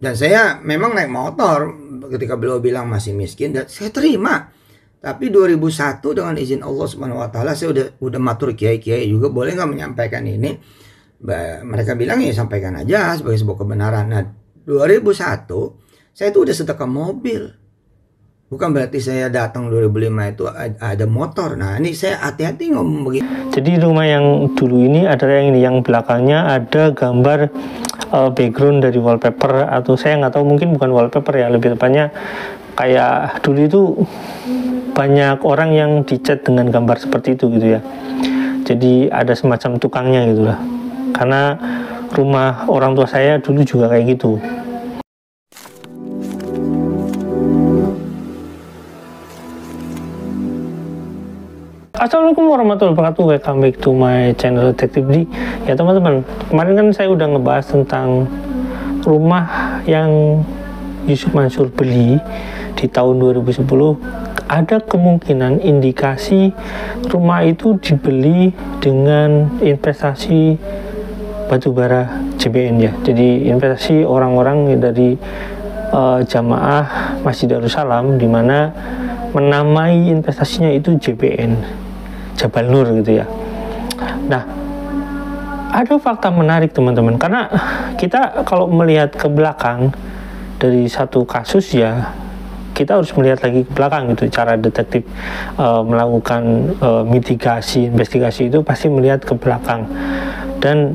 Dan saya memang naik motor ketika beliau bilang masih miskin, dan saya terima. Tapi 2001 dengan izin Allah Subhanahu wa taala saya udah matur kiai-kiai juga, boleh nggak menyampaikan ini? Mereka bilang ya sampaikan aja sebagai sebuah kebenaran. Nah, 2001 saya itu udah sedekah mobil. Bukan berarti saya datang 2005 itu ada motor. Nah, ini saya hati-hati ngomong begitu. Jadi rumah yang dulu ini adalah yang ini, yang belakangnya ada gambar background dari wallpaper, atau saya nggak tahu, mungkin bukan wallpaper ya, lebih tepatnya kayak dulu itu banyak orang yang dicat dengan gambar seperti itu gitu ya. Jadi ada semacam tukangnya gitu lah. Karena rumah orang tua saya dulu juga kayak gitu. Assalamualaikum warahmatullahi wabarakatuh. Welcome back to my channel Detektif D. Ya teman-teman, kemarin kan saya udah ngebahas tentang rumah yang Yusuf Mansur beli di tahun 2010. Ada kemungkinan indikasi rumah itu dibeli dengan investasi batubara JBN ya. Jadi investasi orang-orang dari jamaah Masjid Darussalam, di mana menamai investasinya itu JBN, Jabal Nur gitu ya. Nah, ada fakta menarik teman-teman, karena kita kalau melihat ke belakang dari satu kasus ya, kita harus melihat lagi ke belakang gitu. Cara detektif melakukan mitigasi, investigasi itu pasti melihat ke belakang, dan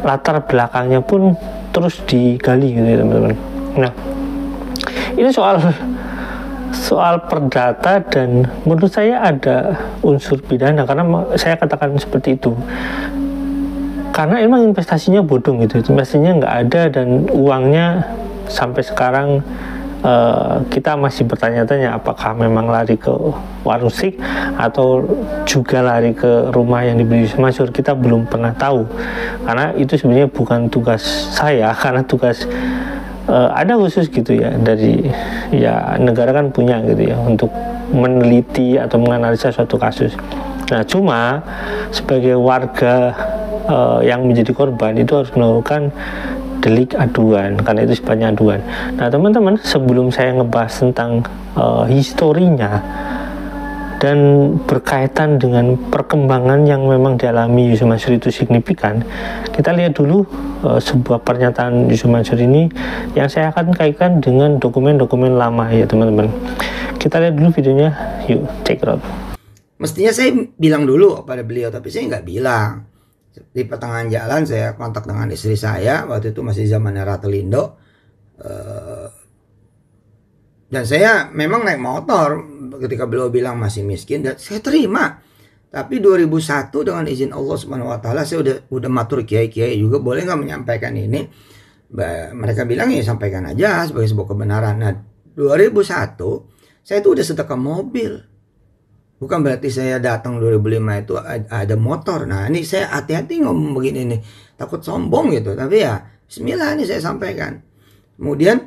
latar belakangnya pun terus digali gitu ya teman-teman. Nah, ini soal perdata, dan menurut saya ada unsur pidana, karena saya katakan seperti itu karena emang investasinya bodong gitu, investasinya nggak ada, dan uangnya sampai sekarang kita masih bertanya-tanya apakah memang lari ke warung sik atau juga lari ke rumah yang dibeli Yusuf Mansur. Kita belum pernah tahu, karena itu sebenarnya bukan tugas saya, karena tugas ada khusus gitu ya, dari ya negara kan punya gitu ya untuk meneliti atau menganalisa suatu kasus. Nah, cuma sebagai warga yang menjadi korban itu harus melakukan delik aduan, karena itu sifatnya aduan. Nah teman-teman, sebelum saya ngebahas tentang historinya dan berkaitan dengan perkembangan yang memang dialami Yusuf Mansur itu signifikan, kita lihat dulu sebuah pernyataan Yusuf Mansur ini yang saya akan kaitkan dengan dokumen-dokumen lama ya teman-teman. Kita lihat dulu videonya, yuk check it out. Mestinya saya bilang dulu pada beliau, tapi saya nggak bilang. Di pertengahan jalan saya kontak dengan istri saya, waktu itu masih zamannya Ratelindo, dan saya memang naik motor ketika beliau bilang masih miskin, dan saya terima. Tapi 2001 dengan izin Allah Subhanahu wa taala saya udah matur kiai-kiai juga, boleh nggak menyampaikan ini? Mereka bilang ya sampaikan aja sebagai sebuah kebenaran. Nah, 2001 saya itu udah sedekah mobil. Bukan berarti saya datang 2005 itu ada motor. Nah, ini saya hati-hati ngomong begini nih, takut sombong gitu. Tapi ya bismillah, ini saya sampaikan. Kemudian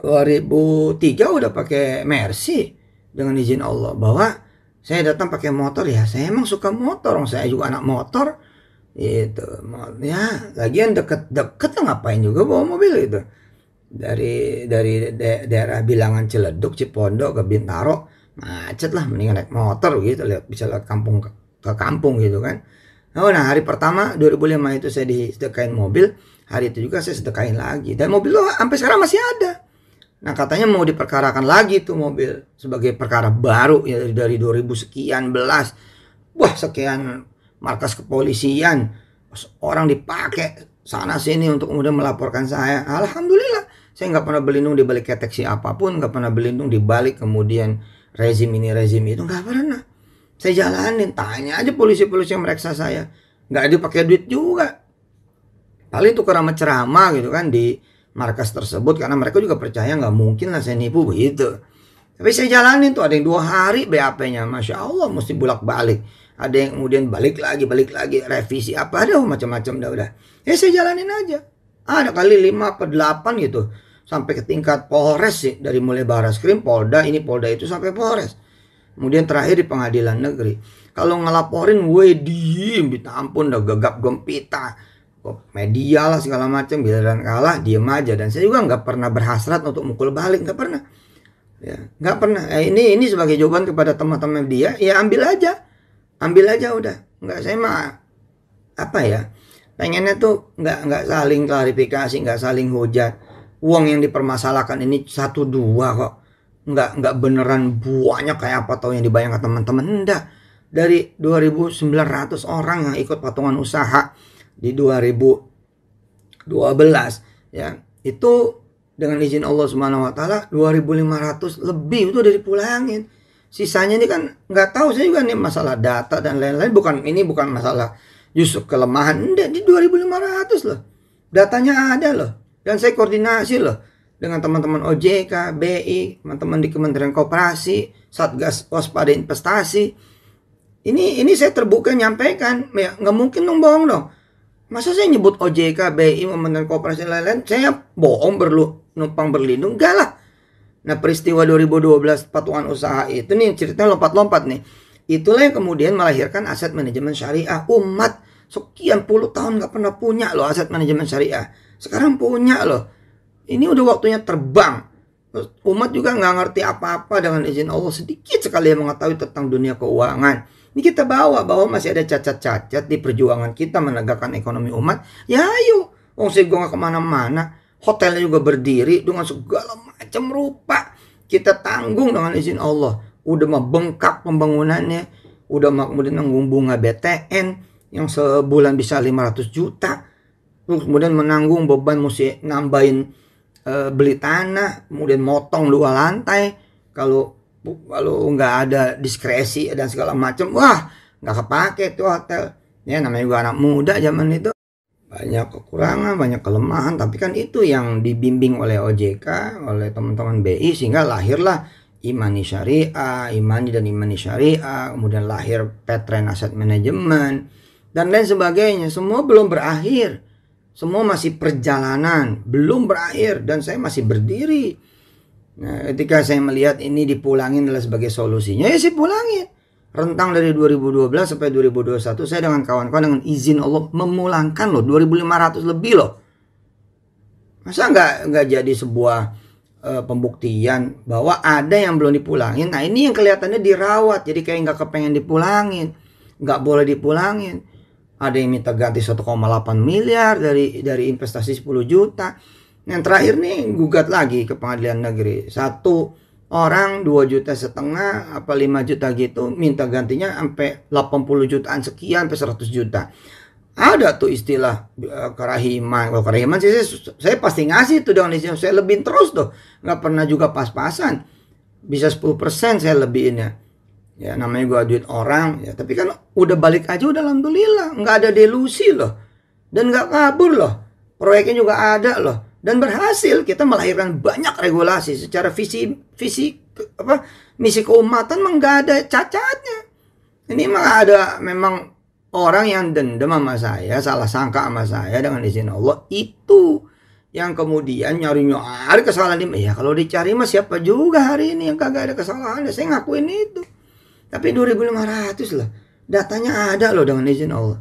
2003 udah pakai Mercy dengan izin Allah, bahwa saya datang pakai motor. Ya saya emang suka motor, saya juga anak motor itu ya. Lagian deket ngapain juga bawa mobil itu, dari daerah Bilangan, Ciledug, Cipondo ke Bintaro macet lah, mendingan naik motor gitu, bisa lewat kampung ke kampung gitu kan. Nah, hari pertama 2005 itu saya disedekain mobil, hari itu juga saya sedekain lagi, dan mobil itu sampai sekarang masih ada. Nah, katanya mau diperkarakan lagi tuh mobil sebagai perkara baru ya, dari 2000 sekian belas. Wah, sekian markas kepolisian, orang dipakai sana sini untuk kemudian melaporkan saya. Alhamdulillah, saya nggak pernah berlindung di balik keteksi apapun, nggak pernah berlindung di balik kemudian rezim ini rezim itu, nggak pernah. Saya jalanin, tanya aja polisi-polisi yang mereksa saya, nggak dipakai duit juga. Paling tukar sama ceramah gitu kan di markas tersebut, karena mereka juga percaya nggak mungkin lah saya nipu begitu. Tapi saya jalanin tuh, ada yang 2 hari BAP-nya, masya Allah, mesti bolak-balik. Ada yang kemudian balik lagi, revisi apa, ada macam-macam udah. Ya saya jalanin aja. Ada kali 5 atau 8 gitu, sampai ke tingkat Polres sih, dari mulai Baraskrim, Polda, ini Polda itu sampai Polres. Kemudian terakhir di pengadilan negeri. Kalau ngelaporin gue diem, minta ampun, udah gegap gempita. media lah segala macam, giliran kalah diem aja. Dan saya juga nggak pernah berhasrat untuk mukul balik, nggak pernah. Ya, nggak pernah. Ini sebagai jawaban kepada teman-teman media, ya ambil aja udah. Nggak, saya mah apa ya, pengennya tuh nggak saling klarifikasi, nggak saling hujat. Uang yang dipermasalahkan ini 1-2 kok, nggak beneran banyak kayak apa tahu yang dibayangkan teman-teman. Enggak, dari 2.900 orang yang ikut patungan usaha di 2012 ya, itu dengan izin Allah Subhanahu wa taala 2.500 lebih itu udah dipulangin. Sisanya ini kan nggak tahu, saya juga nih masalah data dan lain-lain, bukan masalah justru kelemahan, enggak, di 2.500 loh. Datanya ada loh. Dan saya koordinasi loh dengan teman-teman OJK, BI, teman-teman di Kementerian Koperasi, Satgas Waspada Investasi. Ini saya terbuka nyampaikan, ya nggak mungkin dong bohong dong. Masa saya nyebut OJK, BI, Kementerian Koperasi lain-lain, saya bohong numpang berlindung? Enggak lah. Nah, peristiwa 2012 patungan usaha itu nih ceritanya lompat-lompat nih. Itulah yang kemudian melahirkan aset manajemen syariah. Umat sekian puluh tahun nggak pernah punya loh aset manajemen syariah. Sekarang punya loh. Ini udah waktunya terbang. Umat juga nggak ngerti apa-apa, dengan izin Allah sedikit sekali yang mengetahui tentang dunia keuangan. Ini kita bawa bahwa masih ada cacat-cacat di perjuangan kita menegakkan ekonomi umat. Ya ayo, wong saya nggak kemana-mana. Hotelnya juga berdiri dengan segala macam rupa. Kita tanggung dengan izin Allah. Udah mah bengkak pembangunannya. Udah mah kemudian nanggung bunga BTN yang sebulan bisa 500 juta. Terus kemudian menanggung beban mesti nambahin beli tanah, kemudian motong 2 lantai. Kalau nggak ada diskresi dan segala macam, wah nggak kepake tuh hotel. Ya namanya juga anak muda zaman itu. Banyak kekurangan, banyak kelemahan, tapi kan itu yang dibimbing oleh OJK, oleh teman-teman BI, sehingga lahirlah Imani Syariah, Imani dan Imani Syariah, kemudian lahir Petren Asset Management, dan lain sebagainya. Semua belum berakhir. Semua masih perjalanan, belum berakhir, dan saya masih berdiri. Nah, ketika saya melihat ini dipulangin adalah sebagai solusinya, ya saya pulangin. Rentang dari 2012 sampai 2021 saya dengan kawan-kawan dengan izin Allah memulangkan loh 2.500 lebih loh. Masa nggak jadi sebuah pembuktian bahwa ada yang belum dipulangin. Nah ini yang kelihatannya dirawat, jadi kayak nggak kepengen dipulangin, nggak boleh dipulangin. Ada yang minta ganti 1,8 miliar dari investasi 10 juta. Yang terakhir nih gugat lagi ke pengadilan negeri. Satu orang 2,5 juta apa 5 juta gitu, minta gantinya sampai 80 jutaan sekian sampai 100 juta. Ada tuh istilah kerahiman. Kalau kerahiman sih saya pasti ngasih tuh dengan istilah saya lebihin terus tuh. Nggak pernah juga pas-pasan. Bisa 10% saya lebihinnya. Ya namanya gua duit orang ya, tapi kan udah balik aja udah alhamdulillah, nggak ada delusi loh, dan nggak kabur loh, proyeknya juga ada loh, dan berhasil kita melahirkan banyak regulasi secara visi misi keumatan mah nggak ada cacatnya. Ini mah ada memang orang yang dendam sama saya, salah sangka sama saya dengan izin Allah, itu yang kemudian nyari kesalahan dia. Ya kalau dicari mah siapa juga hari ini yang kagak ada kesalahan, saya ngakuin itu. Tapi 2.500 lah. Datanya ada loh dengan izin Allah.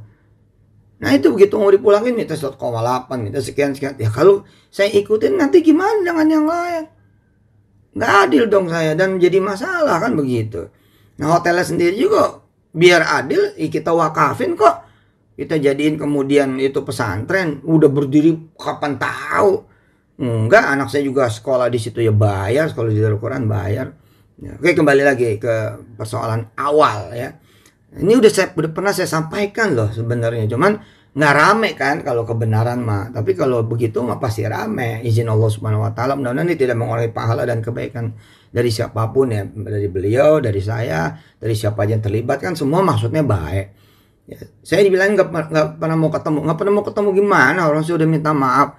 Nah itu begitu mau dipulangin minta 1,8, minta sekian. Ya kalau saya ikutin nanti gimana dengan yang lain? Nggak adil dong saya, dan jadi masalah kan begitu. Nah hotelnya sendiri juga biar adil kita wakafin kok. Kita jadiin kemudian itu pesantren. Udah berdiri kapan tahu. Enggak, anak saya juga sekolah di situ ya bayar. Sekolah di Darul Quran bayar. Ya, oke, kembali lagi ke persoalan awal ya. Ini udah pernah saya sampaikan loh sebenarnya, cuman nggak rame kan kalau kebenaran mah. Tapi kalau begitu mah pasti rame. Izin Allah Subhanahu Wa Taala, mudah-mudahan ini tidak mengurangi pahala dan kebaikan dari siapapun ya, dari beliau, dari saya, dari siapa aja yang terlibat, kan semua maksudnya baik. Ya, saya dibilang nggak pernah mau ketemu gimana, orang sudah minta maaf,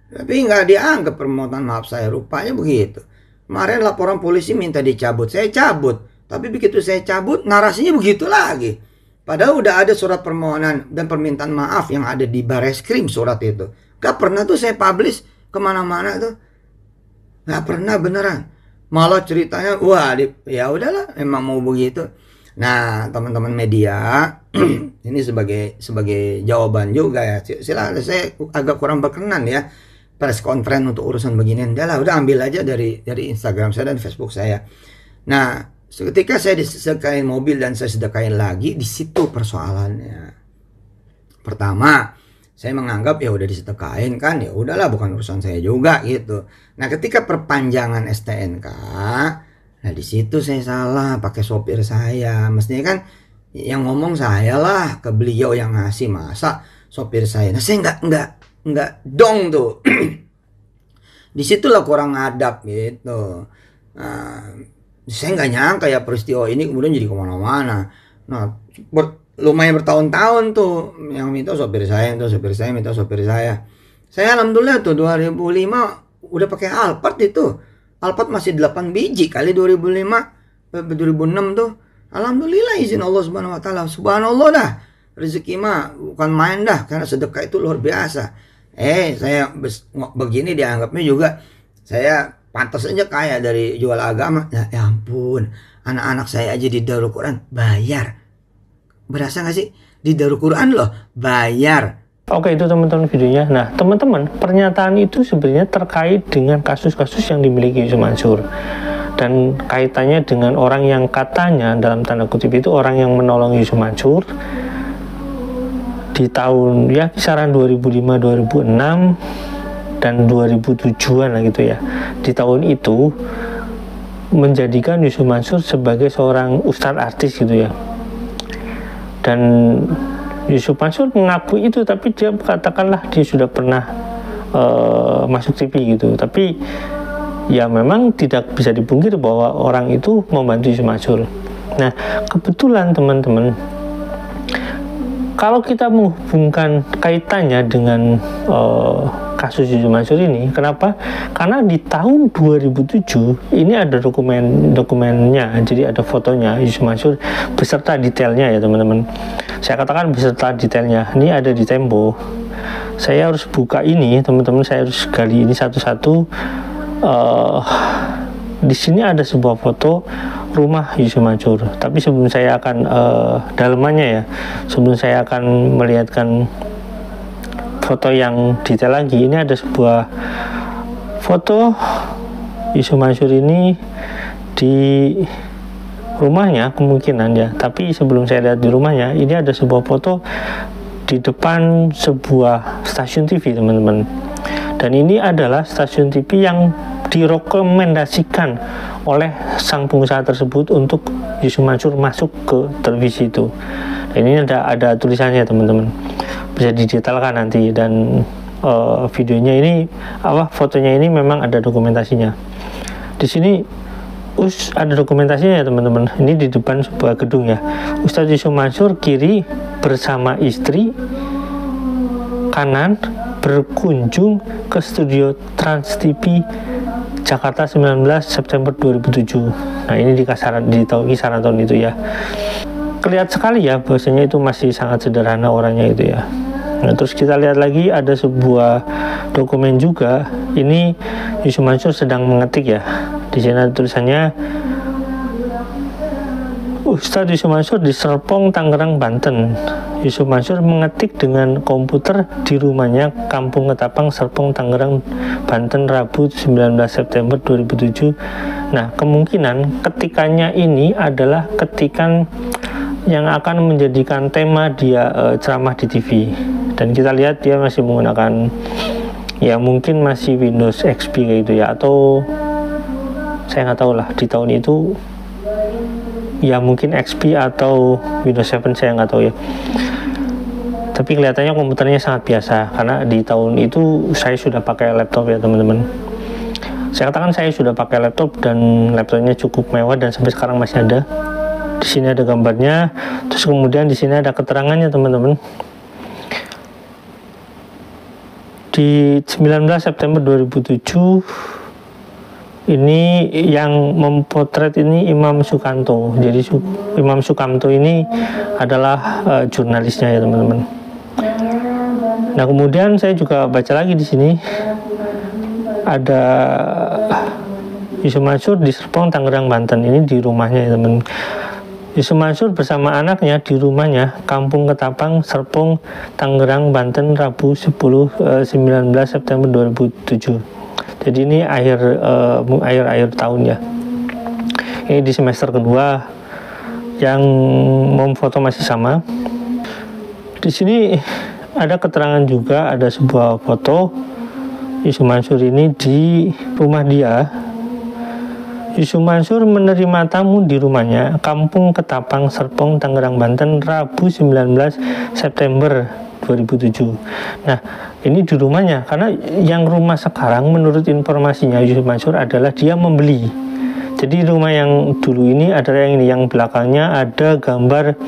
tapi nggak dianggap permohonan maaf saya, rupanya begitu. Kemarin laporan polisi minta dicabut, saya cabut. Tapi begitu saya cabut, narasinya begitu lagi. Padahal udah ada surat permohonan dan permintaan maaf yang ada di Bareskrim surat itu. Gak pernah tuh saya publish kemana-mana tuh. Gak pernah beneran. Malah ceritanya, wah ya udahlah, emang mau begitu. Nah, teman-teman media, ini sebagai jawaban juga ya. Silakan, saya agak kurang berkenan ya press conference untuk urusan beginian. Udah ambil aja dari Instagram saya dan Facebook saya. Nah, ketika saya disediakan mobil dan saya sedekain lagi, di situ persoalannya. Pertama, saya menganggap ya udah disedekain kan, ya udahlah bukan urusan saya juga gitu. Nah, ketika perpanjangan STNK, nah di situ saya salah pakai sopir saya. Mestinya kan yang ngomong saya lah, ke beliau yang ngasih, masa sopir saya. Nah, saya enggak dong tuh. Disitulah kurang adab gitu. Nah, saya nggak nyangka ya peristiwa ini kemudian jadi kemana-mana. Nah, lumayan bertahun-tahun tuh yang minta sopir saya, minta sopir saya. Saya alhamdulillah tuh 2005 udah pakai Alphard itu. Alphard masih 8 biji kali 2006 tuh. Alhamdulillah izin Allah Subhanahu wa taala. Subhanallah dah. Rezeki mah bukan main dah, karena sedekah itu luar biasa. Saya begini dianggapnya juga saya pantas aja kaya dari jual agama. Ya ampun, anak-anak saya aja di Darul Quran bayar. Berasa gak sih? Di Darul Quran loh bayar. Oke, itu teman-teman videonya. Nah, teman-teman, pernyataan itu sebenarnya terkait dengan kasus-kasus yang dimiliki Yusuf Mansur. Dan kaitannya dengan orang yang katanya, dalam tanda kutip itu, orang yang menolong Yusuf Mansur di tahun, ya kisaran 2005, 2006, dan 2007-an lah gitu ya. Di tahun itu, menjadikan Yusuf Mansur sebagai seorang ustadz artis gitu ya. Dan Yusuf Mansur mengakui itu, tapi dia katakanlah dia sudah pernah masuk TV gitu. Tapi ya memang tidak bisa dipungkiri bahwa orang itu membantu Yusuf Mansur. Nah, kebetulan teman-teman, kalau kita menghubungkan kaitannya dengan kasus Yusuf Mansur ini, kenapa? Karena di tahun 2007 ini ada dokumennya, jadi ada fotonya Yusuf Mansur beserta detailnya ya teman-teman. Saya katakan beserta detailnya. Ini ada di Tempo. Saya harus buka ini teman-teman, saya harus gali ini satu-satu. Di sini ada sebuah foto rumah Yusuf Mansur. Tapi sebelum saya akan dalamannya ya, sebelum saya akan melihatkan foto yang detail lagi, ini ada sebuah foto Yusuf Mansur ini di rumahnya kemungkinan ya. Tapi sebelum saya lihat di rumahnya, ini ada sebuah foto di depan sebuah stasiun TV teman-teman. Dan ini adalah stasiun TV yang direkomendasikan oleh sang pengusaha tersebut untuk Yusuf Mansur masuk ke televisi itu. Dan ini ada tulisannya teman-teman, bisa didetailkan nanti. Dan videonya ini fotonya ini memang ada dokumentasinya. Di sini ada dokumentasinya ya teman-teman. Ini di depan sebuah gedung ya. Ustadz Yusuf Mansur kiri bersama istri, kanan berkunjung ke studio Trans TV Jakarta 19 September 2007. Nah, ini di kisaran tahun itu ya. Kelihatan sekali ya bahwasanya itu masih sangat sederhana orangnya itu ya. Nah, terus kita lihat lagi ada sebuah dokumen juga. Ini Yusuf Mansur sedang mengetik ya. Di sini ada tulisannya Ustadz Yusuf Mansur di Serpong, Tangerang, Banten. Yusuf Mansur mengetik dengan komputer di rumahnya Kampung Ketapang, Serpong, Tangerang, Banten, Rabu 19 September 2007. Nah, kemungkinan ketikannya ini adalah ketikan yang akan menjadikan tema dia ceramah di TV. Dan kita lihat dia masih menggunakan ya mungkin masih Windows XP gitu ya, atau saya nggak tahu lah di tahun itu ya mungkin XP atau Windows 7, saya nggak tahu ya. Tapi kelihatannya komputernya sangat biasa, karena di tahun itu saya sudah pakai laptop ya teman-teman. Saya katakan saya sudah pakai laptop dan laptopnya cukup mewah dan sampai sekarang masih ada. Di sini ada gambarnya, terus kemudian di sini ada keterangannya teman-teman. Di 19 September 2007 ini yang memotret ini Imam Sukanto. Jadi Imam Sukanto ini adalah jurnalisnya ya teman-teman. Nah, kemudian saya juga baca lagi di sini ada Yusuf Mansur di Serpong, Tangerang, Banten. Ini di rumahnya ya teman. Yusuf Mansur bersama anaknya di rumahnya Kampung Ketapang, Serpong, Tangerang, Banten, Rabu 19 September 2007. Jadi ini akhir tahun ya. Ini di semester kedua, yang memfoto masih sama. Di sini ada keterangan juga, ada sebuah foto Yusuf Mansur ini di rumah dia. Yusuf Mansur menerima tamu di rumahnya Kampung Ketapang, Serpong, Tangerang, Banten, Rabu 19 September 2007. Nah, ini di rumahnya, karena yang rumah sekarang menurut informasinya Yusuf Mansur adalah dia membeli. Jadi rumah yang dulu ini adalah yang ini, yang belakangnya ada gambar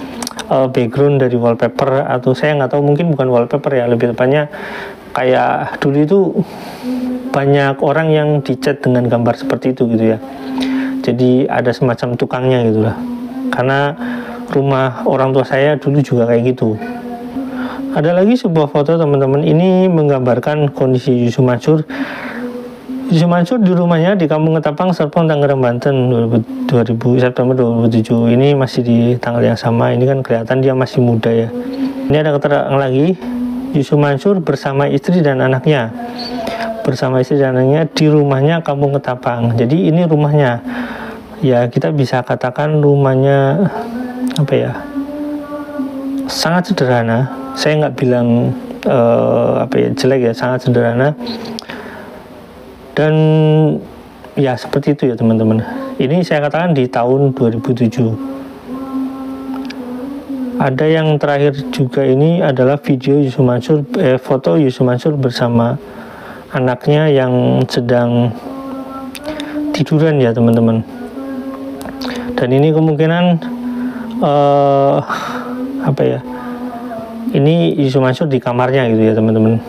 background dari wallpaper, atau saya nggak tahu, mungkin bukan wallpaper ya, lebih tepatnya kayak dulu itu banyak orang yang dicat dengan gambar seperti itu gitu ya. Jadi ada semacam tukangnya gitu lah. Karena rumah orang tua saya dulu juga kayak gitu. Ada lagi sebuah foto teman-teman, ini menggambarkan kondisi Yusuf Mansur. Yusuf Mansur di rumahnya di Kampung Ketapang, Serpong, Tangerang, Banten 2000 September 2007. Ini masih di tanggal yang sama. Ini kan kelihatan dia masih muda ya. Ini ada keterangan lagi, Yusuf Mansur bersama istri dan anaknya di rumahnya Kampung Ketapang. Jadi ini rumahnya ya, kita bisa katakan rumahnya apa ya, sangat sederhana. Saya nggak bilang jelek ya, sangat sederhana. Dan ya seperti itu ya teman-teman. Ini saya katakan di tahun 2007. Ada yang terakhir juga, ini adalah video Yusuf Mansur, foto Yusuf Mansur bersama anaknya yang sedang tiduran ya teman-teman. Dan ini kemungkinan ini Yusuf Mansur di kamarnya gitu ya teman-teman.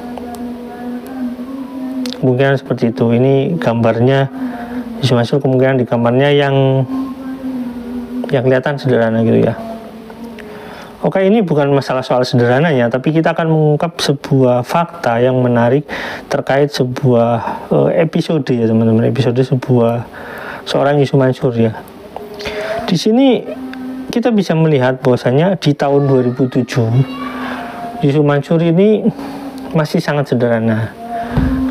Kemungkinan seperti itu. Ini gambarnya Yusuf Mansur kemungkinan di kamarnya yang kelihatan sederhana gitu ya. Oke, ini bukan masalah soal sederhananya, tapi kita akan mengungkap sebuah fakta yang menarik terkait sebuah episode ya teman-teman, episode seorang Yusuf Mansur ya. Di sini kita bisa melihat bahwasanya di tahun 2007 Yusuf Mansur ini masih sangat sederhana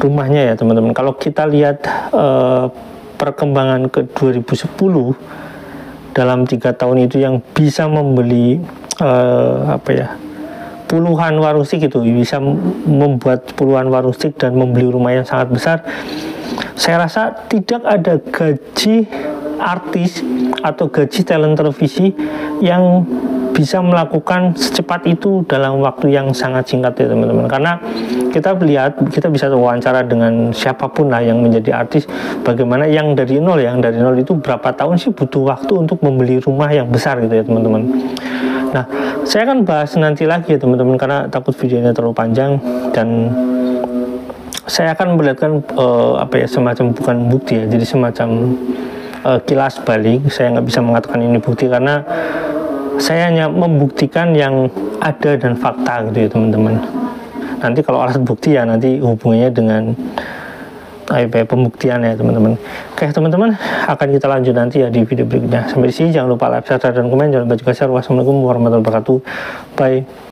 rumahnya ya teman-teman. Kalau kita lihat perkembangan ke 2010, dalam 3 tahun itu yang bisa membeli puluhan warung stik, itu bisa membuat puluhan warung stik dan membeli rumah yang sangat besar. Saya rasa tidak ada gaji artis atau gaji talent televisi yang bisa melakukan secepat itu dalam waktu yang sangat singkat ya teman-teman. Karena kita bisa wawancara dengan siapapun lah yang menjadi artis, bagaimana yang dari nol itu berapa tahun sih butuh waktu untuk membeli rumah yang besar gitu ya teman-teman. Nah, saya akan bahas nanti lagi ya teman-teman, karena takut videonya terlalu panjang, dan saya akan memperlihatkan semacam, bukan bukti ya, jadi semacam kilas balik. Saya nggak bisa mengatakan ini bukti karena saya hanya membuktikan yang ada dan fakta gitu ya teman-teman. Nanti kalau alat bukti ya nanti hubungannya dengan pembuktian ya teman-teman. Oke teman-teman, akan kita lanjut nanti ya di video berikutnya. Sampai di sini, jangan lupa like, subscribe, dan komen. Jangan lupa juga share. Wassalamualaikum warahmatullahi wabarakatuh. Bye.